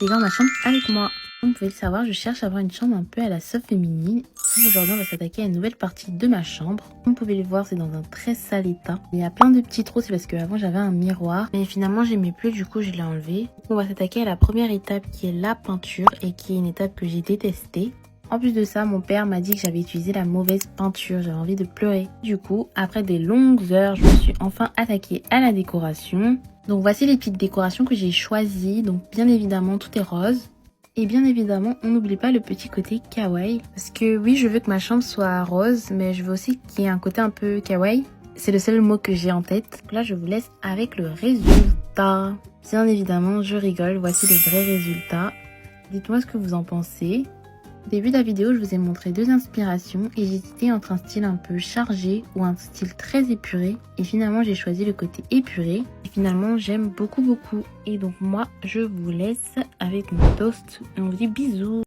Décore ma chambre avec moi. Comme vous pouvez le savoir, je cherche à avoir une chambre un peu à la soft féminine. Aujourd'hui, on va s'attaquer à une nouvelle partie de ma chambre. Comme vous pouvez le voir, c'est dans un très sale état. Il y a plein de petits trous, c'est parce qu'avant j'avais un miroir. Mais finalement, j'aimais plus, du coup je l'ai enlevé. On va s'attaquer à la première étape qui est la peinture et qui est une étape que j'ai détestée. En plus de ça, mon père m'a dit que j'avais utilisé la mauvaise peinture, j'avais envie de pleurer. Du coup, après des longues heures, je me suis enfin attaquée à la décoration. Donc voici les petites décorations que j'ai choisies. Donc bien évidemment, tout est rose. Et bien évidemment, on n'oublie pas le petit côté kawaii. Parce que oui, je veux que ma chambre soit rose, mais je veux aussi qu'il y ait un côté un peu kawaii. C'est le seul mot que j'ai en tête. Là, je vous laisse avec le résultat. Bien évidemment, je rigole. Voici le vrai résultat. Dites-moi ce que vous en pensez. Au début de la vidéo, je vous ai montré deux inspirations et j'hésitais entre un style un peu chargé ou un style très épuré. Et finalement, j'ai choisi le côté épuré. Et finalement, j'aime beaucoup. Et donc moi, je vous laisse avec mon toast. Et on vous dit bisous.